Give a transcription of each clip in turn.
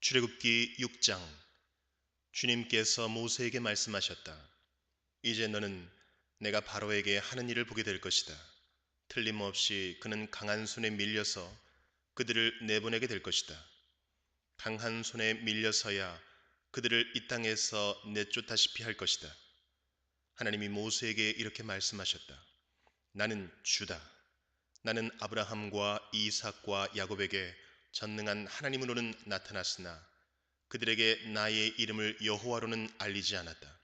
출애굽기 6장. 주님께서 모세에게 말씀하셨다. 이제 너는 내가 바로에게 하는 일을 보게 될 것이다. 틀림없이 그는 강한 손에 밀려서 그들을 내보내게 될 것이다. 강한 손에 밀려서야 그들을 이 땅에서 내쫓다시피 할 것이다. 하나님이 모세에게 이렇게 말씀하셨다. 나는 주다. 나는 아브라함과 이삭과 야곱에게 전능한 하나님으로는 나타났으나 그들에게 나의 이름을 여호와로는 알리지 않았다.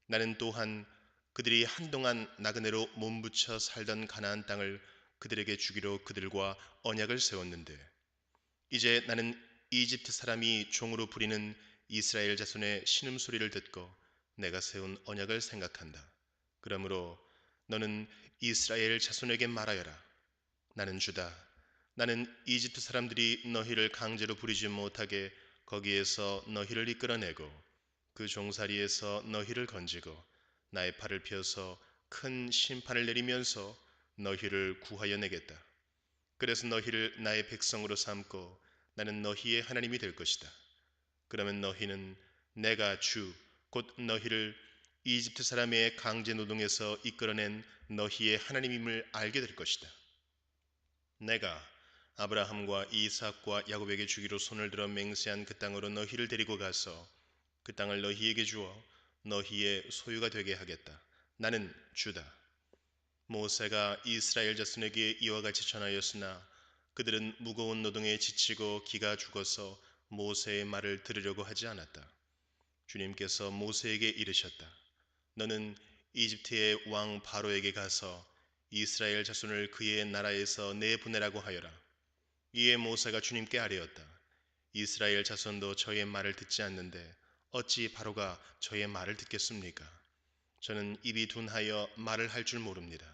나는 또한 그들이 한동안 나그네로 몸부쳐 살던 가나안 땅을 그들에게 주기로 그들과 언약을 세웠는데, 이제 나는 이집트 사람이 종으로 부리는 이스라엘 자손의 신음소리를 듣고 내가 세운 언약을 생각한다. 그러므로 너는 이스라엘 자손에게 말하여라. 나는 주다. 나는 이집트 사람들이 너희를 강제로 부리지 못하게 거기에서 너희를 이끌어내고 그 종살이에서 너희를 건지고 나의 팔을 펴서 큰 심판을 내리면서 너희를 구하여 내겠다. 그래서 너희를 나의 백성으로 삼고 나는 너희의 하나님이 될 것이다. 그러면 너희는 내가 주, 곧 너희를 이집트 사람의 강제 노동에서 이끌어낸 너희의 하나님임을 알게 될 것이다. 내가 아브라함과 이삭과 야곱에게 주기로 손을 들어 맹세한 그 땅으로 너희를 데리고 가서 그 땅을 너희에게 주어 너희의 소유가 되게 하겠다. 나는 주다. 모세가 이스라엘 자손에게 이와 같이 전하였으나 그들은 무거운 노동에 지치고 기가 죽어서 모세의 말을 들으려고 하지 않았다. 주님께서 모세에게 이르셨다. 너는 이집트의 왕 바로에게 가서 이스라엘 자손을 그의 나라에서 내보내라고 하여라. 이에 모세가 주님께 아뢰었다. 이스라엘 자손도 저의 말을 듣지 않는데 어찌 바로가 저의 말을 듣겠습니까? 저는 입이 둔하여 말을 할 줄 모릅니다.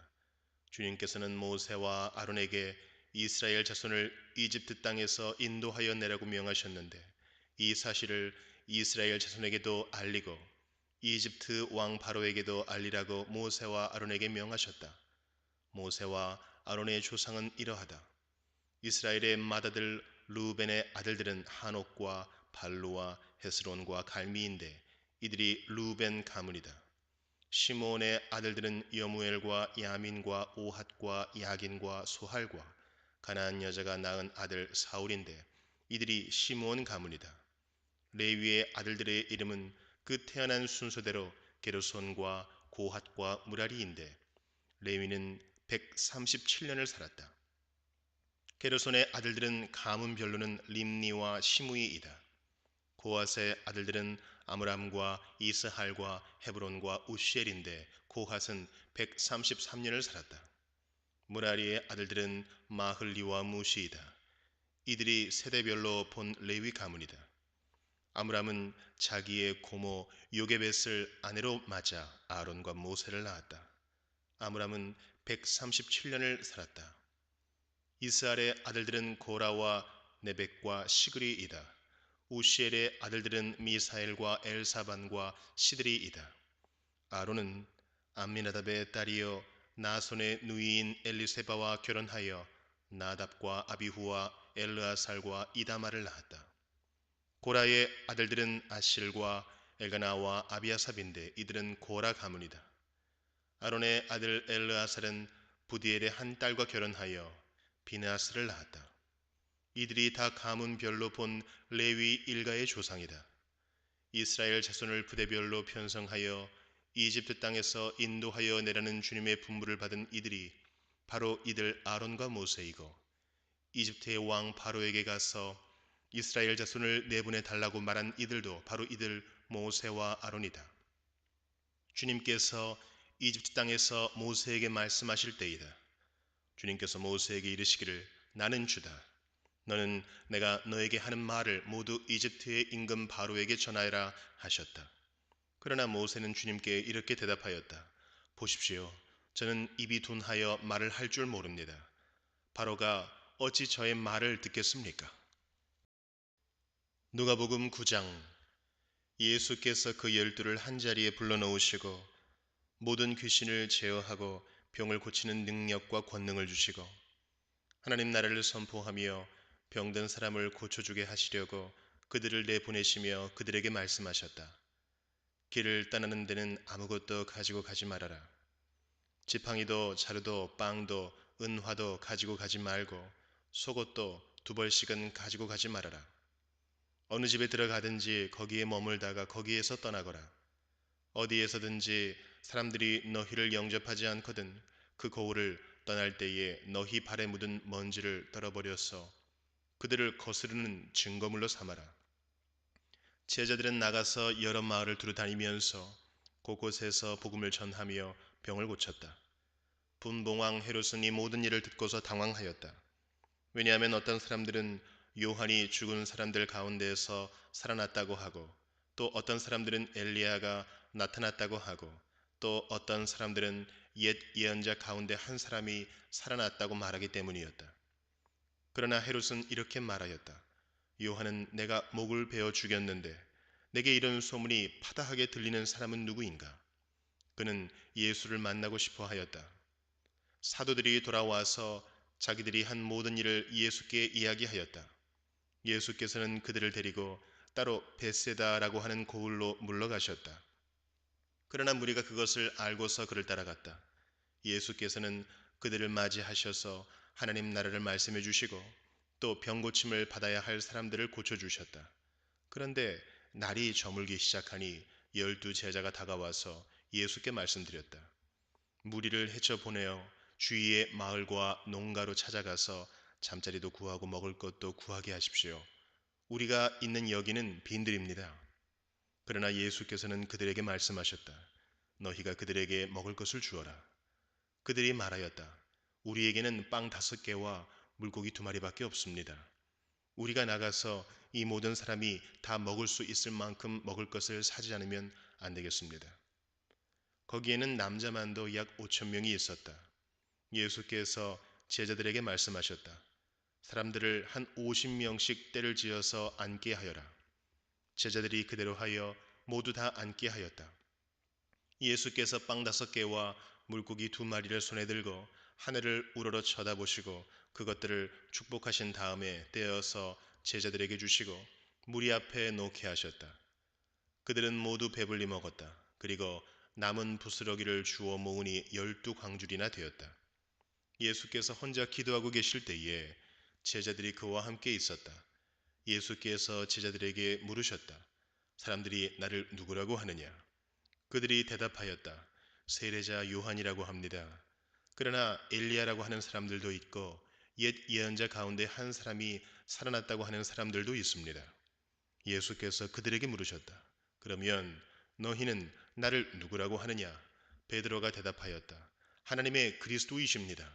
주님께서는 모세와 아론에게 이스라엘 자손을 이집트 땅에서 인도하여 내라고 명하셨는데 이 사실을 이스라엘 자손에게도 알리고 이집트 왕 바로에게도 알리라고 모세와 아론에게 명하셨다. 모세와 아론의 조상은 이러하다. 이스라엘의 맏아들 루벤의 아들들은 한옥과 발루와 헤스론과 갈미인데 이들이 루벤 가문이다. 시므온의 아들들은 여무엘과 야민과 오핫과 야긴과 소할과 가나안 여자가 낳은 아들 사울인데 이들이 시므온 가문이다. 레위의 아들들의 이름은 그 태어난 순서대로 게르손과 고핫과 무라리인데 레위는 137년을 살았다. 게르손의 아들들은 가문 별로는 림니와 시므이이다. 고핫의 아들들은 아므람과 이스할과 헤브론과 우시엘인데 고핫은 133년을 살았다. 무라리의 아들들은 마흘리와 무시이다. 이들이 세대별로 본 레위 가문이다. 아므람은 자기의 고모 요게벳을 아내로 맞아 아론과 모세를 낳았다. 아므람은 137년을 살았다. 이스할의 아들들은 고라와 네벡과 시그리이다. 우시엘의 아들들은 미사엘과 엘사반과 시드리이다. 아론은 암미나답의 딸이요 나손의 누이인 엘리세바와 결혼하여 나답과 아비후와 엘르아살과 이다마를 낳았다. 고라의 아들들은 아실과 엘가나와 아비아삽인데 이들은 고라 가문이다. 아론의 아들 엘르아살은 부디엘의 한 딸과 결혼하여 비느하스를 낳았다. 이들이 다 가문별로 본 레위 일가의 조상이다. 이스라엘 자손을 부대별로 편성하여 이집트 땅에서 인도하여 내라는 주님의 분부를 받은 이들이 바로 이들 아론과 모세이고 이집트의 왕 바로에게 가서 이스라엘 자손을 내보내 달라고 말한 이들도 바로 이들 모세와 아론이다. 주님께서 이집트 땅에서 모세에게 말씀하실 때이다. 주님께서 모세에게 이르시기를 나는 주다. 너는 내가 너에게 하는 말을 모두 이집트의 임금 바로에게 전하여라 하셨다. 그러나 모세는 주님께 이렇게 대답하였다. 보십시오. 저는 입이 둔하여 말을 할 줄 모릅니다. 바로가 어찌 저의 말을 듣겠습니까? 누가복음 9장. 예수께서 그 12를 한자리에 불러놓으시고 모든 귀신을 제어하고 병을 고치는 능력과 권능을 주시고 하나님 나라를 선포하며 병든 사람을 고쳐주게 하시려고 그들을 내보내시며 그들에게 말씀하셨다. 길을 떠나는 데는 아무것도 가지고 가지 말아라. 지팡이도 자루도 빵도 은화도 가지고 가지 말고 속옷도 2벌씩은 가지고 가지 말아라. 어느 집에 들어가든지 거기에 머물다가 거기에서 떠나거라. 어디에서든지 사람들이 너희를 영접하지 않거든 그 고을을 떠날 때에 너희 발에 묻은 먼지를 떨어버려서 그들을 거스르는 증거물로 삼아라. 제자들은 나가서 여러 마을을 두루 다니면서 곳곳에서 복음을 전하며 병을 고쳤다. 분봉왕 헤롯은 이 모든 일을 듣고서 당황하였다. 왜냐하면 어떤 사람들은 요한이 죽은 사람들 가운데에서 살아났다고 하고, 또 어떤 사람들은 엘리야가 나타났다고 하고, 또 어떤 사람들은 옛 예언자 가운데 한 사람이 살아났다고 말하기 때문이었다. 그러나 헤롯은 이렇게 말하였다. 요한은 내가 목을 베어 죽였는데 내게 이런 소문이 파다하게 들리는 사람은 누구인가? 그는 예수를 만나고 싶어 하였다. 사도들이 돌아와서 자기들이 한 모든 일을 예수께 이야기하였다. 예수께서는 그들을 데리고 따로 벳세다라고 하는 고을로 물러가셨다. 그러나 무리가 그것을 알고서 그를 따라갔다. 예수께서는 그들을 맞이하셔서 하나님 나라를 말씀해 주시고 또 병고침을 받아야 할 사람들을 고쳐주셨다. 그런데 날이 저물기 시작하니 12제자가 다가와서 예수께 말씀드렸다. 무리를 헤쳐 보내어 주위의 마을과 농가로 찾아가서 잠자리도 구하고 먹을 것도 구하게 하십시오. 우리가 있는 여기는 빈들입니다. 그러나 예수께서는 그들에게 말씀하셨다. 너희가 그들에게 먹을 것을 주어라. 그들이 말하였다. 우리에게는 빵 5개와 물고기 2마리밖에 없습니다. 우리가 나가서 이 모든 사람이 다 먹을 수 있을 만큼 먹을 것을 사지 않으면 안 되겠습니다. 거기에는 남자만도 약 5,000명이 있었다. 예수께서 제자들에게 말씀하셨다. 사람들을 한 50명씩 떼를 지어서 앉게 하여라. 제자들이 그대로 하여 모두 다 앉게 하였다. 예수께서 빵 5개와 물고기 2마리를 손에 들고 하늘을 우러러 쳐다보시고 그것들을 축복하신 다음에 떼어서 제자들에게 주시고 무리 앞에 놓게 하셨다. 그들은 모두 배불리 먹었다. 그리고 남은 부스러기를 주워 모으니 12광줄이나 되었다. 예수께서 혼자 기도하고 계실 때에 제자들이 그와 함께 있었다. 예수께서 제자들에게 물으셨다. 사람들이 나를 누구라고 하느냐? 그들이 대답하였다. 세례자 요한이라고 합니다. 그러나 엘리야라고 하는 사람들도 있고 옛 예언자 가운데 한 사람이 살아났다고 하는 사람들도 있습니다. 예수께서 그들에게 물으셨다. 그러면 너희는 나를 누구라고 하느냐? 베드로가 대답하였다. 하나님의 그리스도이십니다.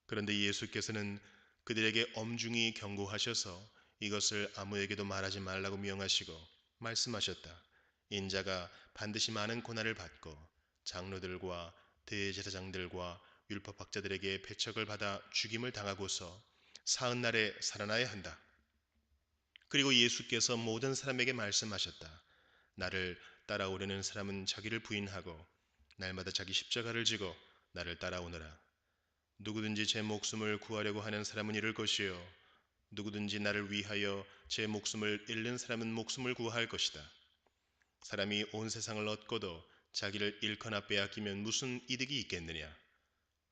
그런데 예수께서는 그들에게 엄중히 경고하셔서 이것을 아무에게도 말하지 말라고 명하시고 말씀하셨다. 인자가 반드시 많은 고난을 받고 장로들과 대제사장들과 율법학자들에게 배척을 받아 죽임을 당하고서 사흘날에 살아나야 한다. 그리고 예수께서 모든 사람에게 말씀하셨다. 나를 따라오려는 사람은 자기를 부인하고 날마다 자기 십자가를 지고 나를 따라오너라. 누구든지 제 목숨을 구하려고 하는 사람은 잃을 것이요 누구든지 나를 위하여 제 목숨을 잃는 사람은 목숨을 구할 것이다. 사람이 온 세상을 얻고도 자기를 잃거나 빼앗기면 무슨 이득이 있겠느냐?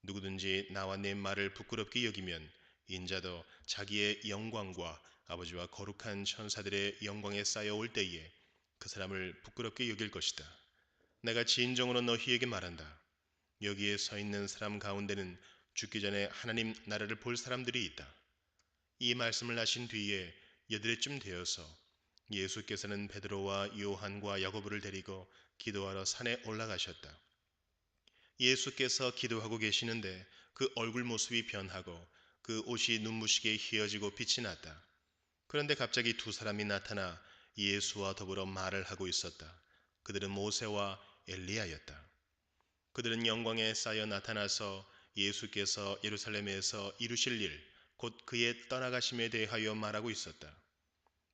누구든지 나와 내 말을 부끄럽게 여기면 인자도 자기의 영광과 아버지와 거룩한 천사들의 영광에 쌓여올 때에 그 사람을 부끄럽게 여길 것이다. 내가 진정으로 너희에게 말한다. 여기에 서 있는 사람 가운데는 죽기 전에 하나님 나라를 볼 사람들이 있다. 이 말씀을 하신 뒤에 8해쯤 되어서 예수께서는 베드로와 요한과 야고보를 데리고 기도하러 산에 올라가셨다. 예수께서 기도하고 계시는데 그 얼굴 모습이 변하고 그 옷이 눈부시게 휘어지고 빛이 났다. 그런데 갑자기 2사람이 나타나 예수와 더불어 말을 하고 있었다. 그들은 모세와 엘리야였다. 그들은 영광에 쌓여 나타나서 예수께서 예루살렘에서 이루실 일, 곧 그의 떠나가심에 대하여 말하고 있었다.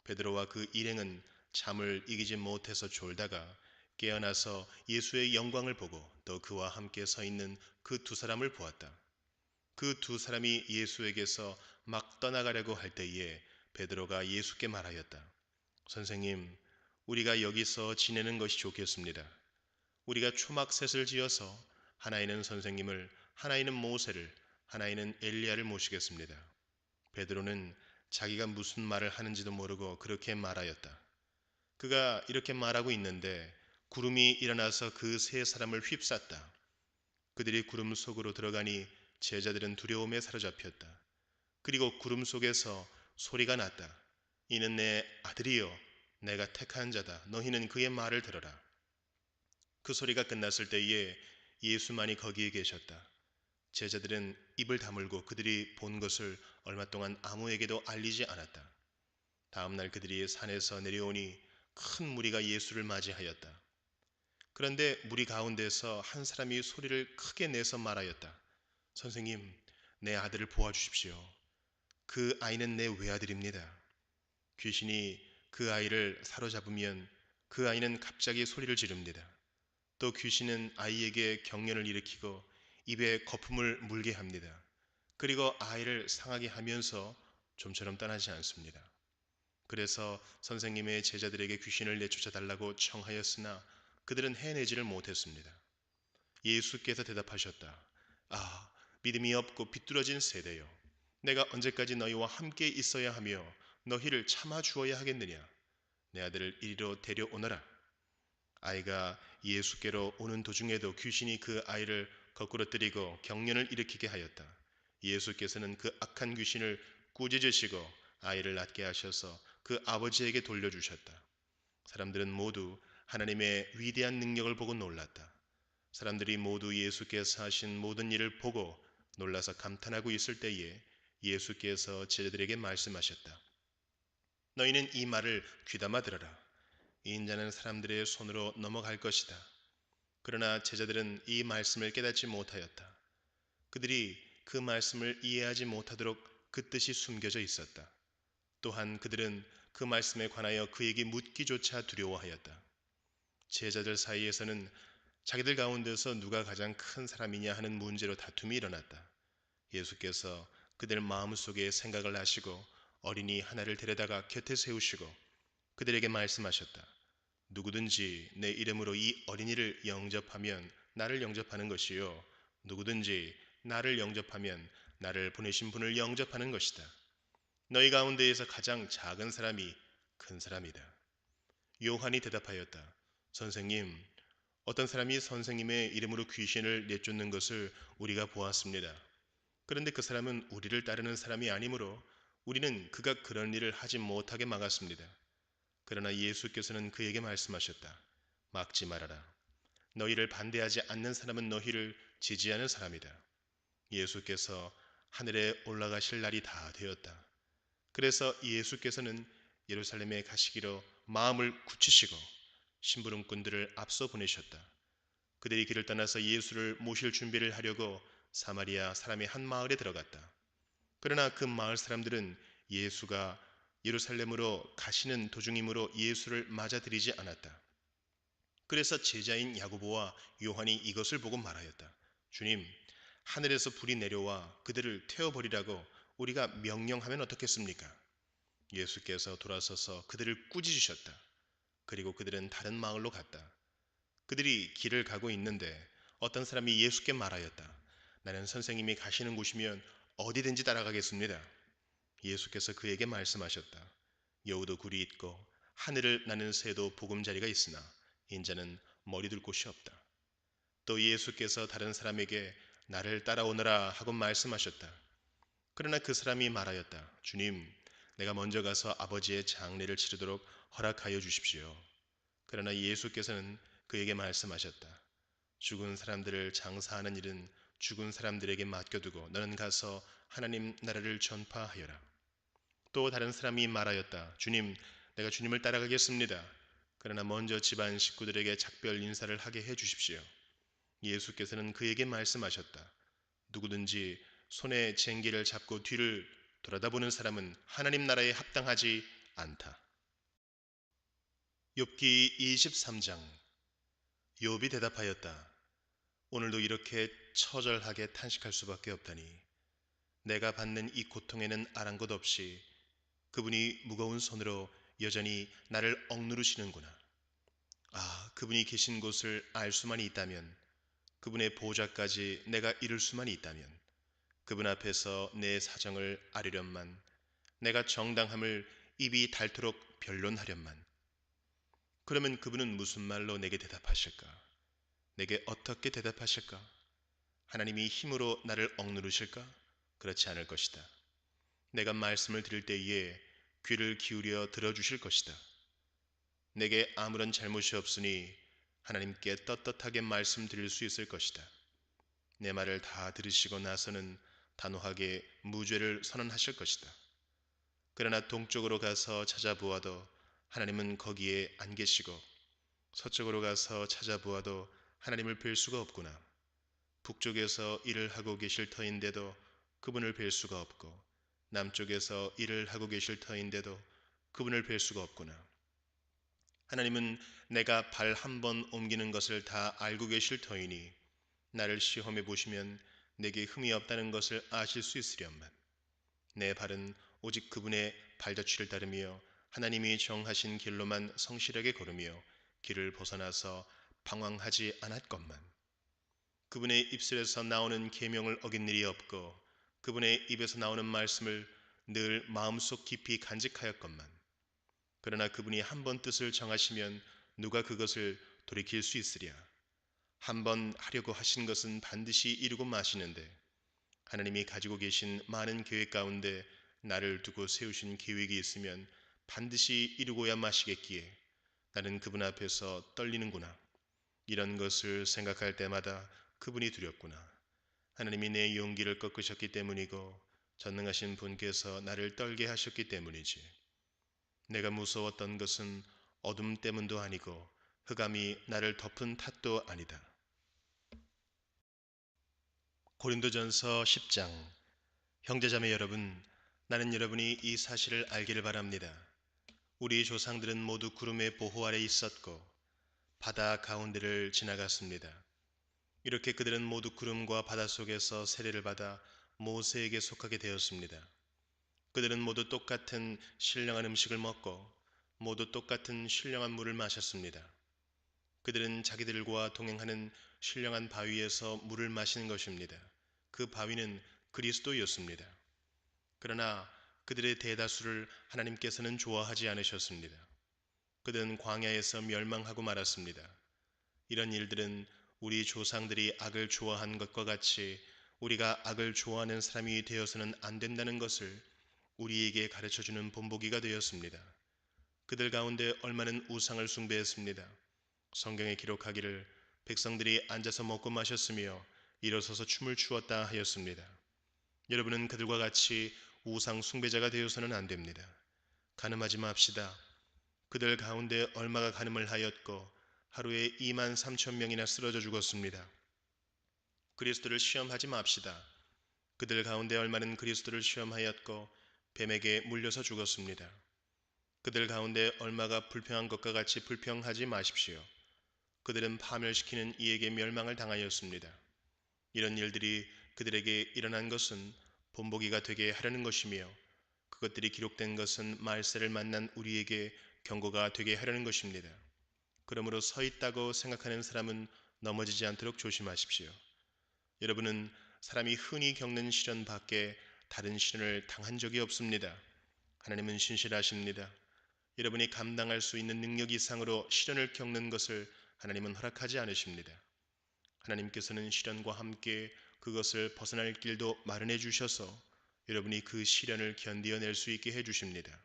베드로와 그 일행은 잠을 이기지 못해서 졸다가 깨어나서 예수의 영광을 보고 또 그와 함께 서 있는 그 2사람을 보았다. 그 2사람이 예수에게서 막 떠나가려고 할 때에 베드로가 예수께 말하였다. 선생님, 우리가 여기서 지내는 것이 좋겠습니다. 우리가 초막셋을 지어서 하나이는 선생님을, 하나이는 모세를, 하나이는 엘리야를 모시겠습니다. 베드로는 자기가 무슨 말을 하는지도 모르고 그렇게 말하였다. 그가 이렇게 말하고 있는데 구름이 일어나서 그 세 사람을 휩쌌다. 그들이 구름 속으로 들어가니 제자들은 두려움에 사로잡혔다. 그리고 구름 속에서 소리가 났다. 이는 내 아들이요 내가 택한 자다. 너희는 그의 말을 들어라. 그 소리가 끝났을 때에 예수만이 거기에 계셨다. 제자들은 입을 다물고 그들이 본 것을 얼마 동안 아무에게도 알리지 않았다. 다음 날 그들이 산에서 내려오니 큰 무리가 예수를 맞이하였다. 그런데 무리 가운데서 한 사람이 소리를 크게 내서 말하였다. 선생님, 내 아들을 보아주십시오. 그 아이는 내 외아들입니다. 귀신이 그 아이를 사로잡으면 그 아이는 갑자기 소리를 지릅니다. 또 귀신은 아이에게 경련을 일으키고 입에 거품을 물게 합니다. 그리고 아이를 상하게 하면서 좀처럼 떠나지 않습니다. 그래서 선생님의 제자들에게 귀신을 내쫓아 달라고 청하였으나 그들은 해내지를 못했습니다. 예수께서 대답하셨다. 아, 믿음이 없고 비뚤어진 세대요. 내가 언제까지 너희와 함께 있어야 하며 너희를 참아 주어야 하겠느냐? 내 아들을 이리로 데려오너라. 아이가 예수께로 오는 도중에도 귀신이 그 아이를 거꾸로 때리고 경련을 일으키게 하였다. 예수께서는 그 악한 귀신을 꾸짖으시고 아이를 낫게 하셔서 그 아버지에게 돌려주셨다. 사람들은 모두 하나님의 위대한 능력을 보고 놀랐다. 사람들이 모두 예수께서 하신 모든 일을 보고 놀라서 감탄하고 있을 때에 예수께서 제자들에게 말씀하셨다. 너희는 이 말을 귀담아 들어라. 이 인자는 사람들의 손으로 넘어갈 것이다. 그러나 제자들은 이 말씀을 깨닫지 못하였다. 그들이 그 말씀을 이해하지 못하도록 그 뜻이 숨겨져 있었다. 또한 그들은 그 말씀에 관하여 그에게 묻기조차 두려워하였다. 제자들 사이에서는 자기들 가운데서 누가 가장 큰 사람이냐 하는 문제로 다툼이 일어났다. 예수께서 그들 마음속에 생각을 하시고 어린이 하나를 데려다가 곁에 세우시고 그들에게 말씀하셨다. 누구든지 내 이름으로 이 어린이를 영접하면 나를 영접하는 것이요 누구든지 나를 영접하면 나를 보내신 분을 영접하는 것이다. 너희 가운데에서 가장 작은 사람이 큰 사람이다. 요한이 대답하였다. 선생님, 어떤 사람이 선생님의 이름으로 귀신을 내쫓는 것을 우리가 보았습니다. 그런데 그 사람은 우리를 따르는 사람이 아니므로 우리는 그가 그런 일을 하지 못하게 막았습니다. 그러나 예수께서는 그에게 말씀하셨다. 막지 말아라. 너희를 반대하지 않는 사람은 너희를 지지하는 사람이다. 예수께서 하늘에 올라가실 날이 다 되었다. 그래서 예수께서는 예루살렘에 가시기로 마음을 굳히시고 심부름꾼들을 앞서 보내셨다. 그들이 길을 떠나서 예수를 모실 준비를 하려고 사마리아 사람의 한 마을에 들어갔다. 그러나 그 마을 사람들은 예수가 예루살렘으로 가시는 도중이므로 예수를 맞아들이지 않았다. 그래서 제자인 야고보와 요한이 이것을 보고 말하였다. 주님, 하늘에서 불이 내려와 그들을 태워버리라고 우리가 명령하면 어떻겠습니까? 예수께서 돌아서서 그들을 꾸짖으셨다. 그리고 그들은 다른 마을로 갔다. 그들이 길을 가고 있는데 어떤 사람이 예수께 말하였다. 나는 선생님이 가시는 곳이면 어디든지 따라가겠습니다. 예수께서 그에게 말씀하셨다. 여우도 굴이 있고 하늘을 나는 새도 보금자리가 있으나 인자는 머리 둘 곳이 없다. 또 예수께서 다른 사람에게 나를 따라오너라 하고 말씀하셨다. 그러나 그 사람이 말하였다. 주님, 내가 먼저 가서 아버지의 장례를 치르도록 허락하여 주십시오. 그러나 예수께서는 그에게 말씀하셨다. 죽은 사람들을 장사하는 일은 죽은 사람들에게 맡겨두고 너는 가서 하나님 나라를 전파하여라. 또 다른 사람이 말하였다. 주님, 내가 주님을 따라가겠습니다. 그러나 먼저 집안 식구들에게 작별 인사를 하게 해 주십시오. 예수께서는 그에게 말씀하셨다. 누구든지 손에 쟁기를 잡고 뒤를 돌아다보는 사람은 하나님 나라에 합당하지 않다. 욥기 23장. 욥이 대답하였다. 오늘도 이렇게 처절하게 탄식할 수밖에 없다니. 내가 받는 이 고통에는 아랑곳 없이 그분이 무거운 손으로 여전히 나를 억누르시는구나. 그분이 계신 곳을 알 수만 있다면, 그분의 보좌까지 내가 이룰 수만 있다면, 그분 앞에서 내 사정을 아뢰련만, 내가 정당함을 입이 닳도록 변론하련만. 그러면 그분은 무슨 말로 내게 대답하실까? 내게 어떻게 대답하실까? 하나님이 힘으로 나를 억누르실까? 그렇지 않을 것이다. 내가 말씀을 드릴 때에 귀를 기울여 들어주실 것이다. 내게 아무런 잘못이 없으니 하나님께 떳떳하게 말씀드릴 수 있을 것이다. 내 말을 다 들으시고 나서는 단호하게 무죄를 선언하실 것이다. 그러나 동쪽으로 가서 찾아보아도 하나님은 거기에 안 계시고, 서쪽으로 가서 찾아보아도 하나님을 뵐 수가 없구나. 북쪽에서 일을 하고 계실 터인데도 그분을 뵐 수가 없고, 남쪽에서 일을 하고 계실 터인데도 그분을 뵐 수가 없구나. 하나님은 내가 발 한 번 옮기는 것을 다 알고 계실 터이니 나를 시험해 보시면 내게 흠이 없다는 것을 아실 수 있으련만, 내 발은 오직 그분의 발자취를 따르며 하나님이 정하신 길로만 성실하게 걸으며 길을 벗어나서 방황하지 않았건만, 그분의 입술에서 나오는 계명을 어긴 일이 없고 그분의 입에서 나오는 말씀을 늘 마음속 깊이 간직하였건만, 그러나 그분이 한 번 뜻을 정하시면 누가 그것을 돌이킬 수 있으랴. 한 번 하려고 하신 것은 반드시 이루고 마시는데, 하나님이 가지고 계신 많은 계획 가운데 나를 두고 세우신 계획이 있으면 반드시 이루고야 마시겠기에 나는 그분 앞에서 떨리는구나. 이런 것을 생각할 때마다 그분이 두렵구나. 하나님이 내 용기를 꺾으셨기 때문이고 전능하신 분께서 나를 떨게 하셨기 때문이지. 내가 무서웠던 것은 어둠 때문도 아니고 흑암이 나를 덮은 탓도 아니다. 고린도전서 10장. 형제자매 여러분, 나는 여러분이 이 사실을 알기를 바랍니다. 우리 조상들은 모두 구름의 보호 아래 있었고 바다 가운데를 지나갔습니다. 이렇게 그들은 모두 구름과 바다 속에서 세례를 받아 모세에게 속하게 되었습니다. 그들은 모두 똑같은 신령한 음식을 먹고 모두 똑같은 신령한 물을 마셨습니다. 그들은 자기들과 동행하는 신령한 바위에서 물을 마시는 것입니다. 그 바위는 그리스도였습니다. 그러나 그들의 대다수를 하나님께서는 좋아하지 않으셨습니다. 그들은 광야에서 멸망하고 말았습니다. 이런 일들은 우리 조상들이 악을 좋아한 것과 같이 우리가 악을 좋아하는 사람이 되어서는 안 된다는 것을 우리에게 가르쳐주는 본보기가 되었습니다. 그들 가운데 얼마는 우상을 숭배했습니다. 성경에 기록하기를 백성들이 앉아서 먹고 마셨으며 일어서서 춤을 추었다 하였습니다. 여러분은 그들과 같이 우상 숭배자가 되어서는 안 됩니다. 간음하지 맙시다. 그들 가운데 얼마가 간음을 하였고 하루에 2만 3천 명이나 쓰러져 죽었습니다. 그리스도를 시험하지 맙시다. 그들 가운데 얼마는 그리스도를 시험하였고 뱀에게 물려서 죽었습니다. 그들 가운데 얼마가 불평한 것과 같이 불평하지 마십시오. 그들은 파멸시키는 이에게 멸망을 당하였습니다. 이런 일들이 그들에게 일어난 것은 본보기가 되게 하려는 것이며 그것들이 기록된 것은 말세를 만난 우리에게 경고가 되게 하려는 것입니다. 그러므로 서 있다고 생각하는 사람은 넘어지지 않도록 조심하십시오. 여러분은 사람이 흔히 겪는 시련 밖에 다른 시련을 당한 적이 없습니다. 하나님은 신실하십니다. 여러분이 감당할 수 있는 능력 이상으로 시련을 겪는 것을 하나님은 허락하지 않으십니다. 하나님께서는 시련과 함께 그것을 벗어날 길도 마련해 주셔서 여러분이 그 시련을 견디어낼 수 있게 해 주십니다.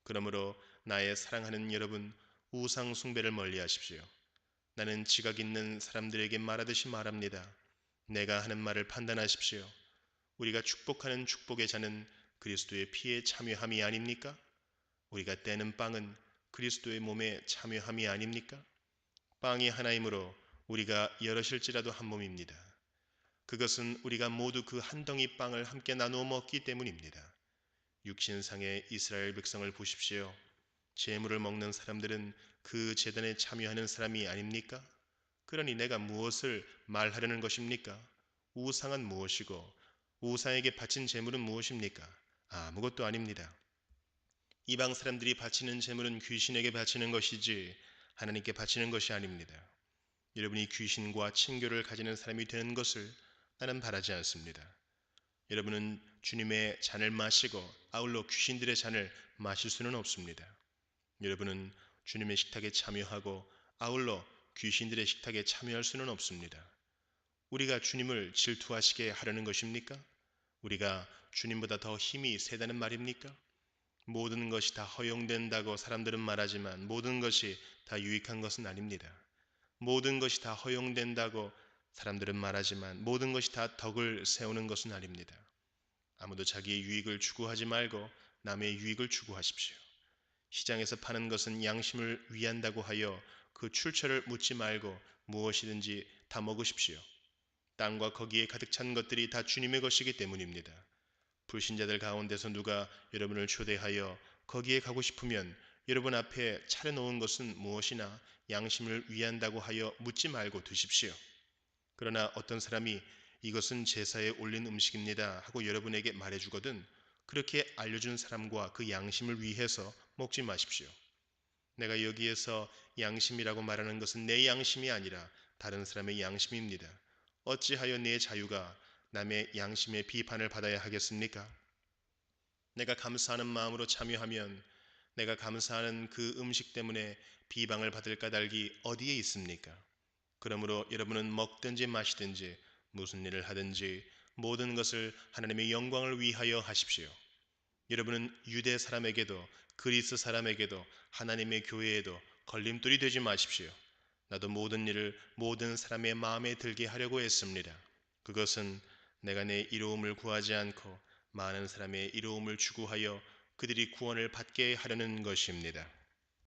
그러므로 나의 사랑하는 여러분, 우상 숭배를 멀리 하십시오. 나는 지각 있는 사람들에게 말하듯이 말합니다. 내가 하는 말을 판단하십시오. 우리가 축복하는 축복의 자는 그리스도의 피에 참여함이 아닙니까? 우리가 떼는 빵은 그리스도의 몸에 참여함이 아닙니까? 빵이 하나이므로 우리가 여럿일지라도 한 몸입니다. 그것은 우리가 모두 그 한 덩이 빵을 함께 나누어 먹기 때문입니다. 육신상의 이스라엘 백성을 보십시오. 제물을 먹는 사람들은 그 제단에 참여하는 사람이 아닙니까? 그러니 내가 무엇을 말하려는 것입니까? 우상은 무엇이고 우상에게 바친 제물은 무엇입니까? 아무것도 아닙니다. 이방 사람들이 바치는 제물은 귀신에게 바치는 것이지 하나님께 바치는 것이 아닙니다. 여러분이 귀신과 친교를 가지는 사람이 되는 것을 나는 바라지 않습니다. 여러분은 주님의 잔을 마시고 아울러 귀신들의 잔을 마실 수는 없습니다. 여러분은 주님의 식탁에 참여하고 아울러 귀신들의 식탁에 참여할 수는 없습니다. 우리가 주님을 질투하시게 하려는 것입니까? 우리가 주님보다 더 힘이 세다는 말입니까? 모든 것이 다 허용된다고 사람들은 말하지만 모든 것이 다 유익한 것은 아닙니다. 모든 것이 다 허용된다고 사람들은 말하지만 모든 것이 다 덕을 세우는 것은 아닙니다. 아무도 자기의 유익을 추구하지 말고 남의 유익을 추구하십시오. 시장에서 파는 것은 양심을 위한다고 하여 그 출처를 묻지 말고 무엇이든지 다 먹으십시오. 땅과 거기에 가득 찬 것들이 다 주님의 것이기 때문입니다. 불신자들 가운데서 누가 여러분을 초대하여 거기에 가고 싶으면 여러분 앞에 차려놓은 것은 무엇이나 양심을 위한다고 하여 묻지 말고 드십시오. 그러나 어떤 사람이 이것은 제사에 올린 음식입니다 하고 여러분에게 말해주거든 그렇게 알려준 사람과 그 양심을 위해서 먹지 마십시오. 내가 여기에서 양심이라고 말하는 것은 내 양심이 아니라 다른 사람의 양심입니다. 어찌하여 내 자유가 남의 양심의 비판을 받아야 하겠습니까? 내가 감사하는 마음으로 참여하면 내가 감사하는 그 음식 때문에 비방을 받을 까닭이 어디에 있습니까? 그러므로 여러분은 먹든지 마시든지 무슨 일을 하든지 모든 것을 하나님의 영광을 위하여 하십시오. 여러분은 유대 사람에게도 그리스 사람에게도 하나님의 교회에도 걸림돌이 되지 마십시오. 나도 모든 일을 모든 사람의 마음에 들게 하려고 했습니다. 그것은 내가 내 이로움을 구하지 않고 많은 사람의 이로움을 추구하여 그들이 구원을 받게 하려는 것입니다.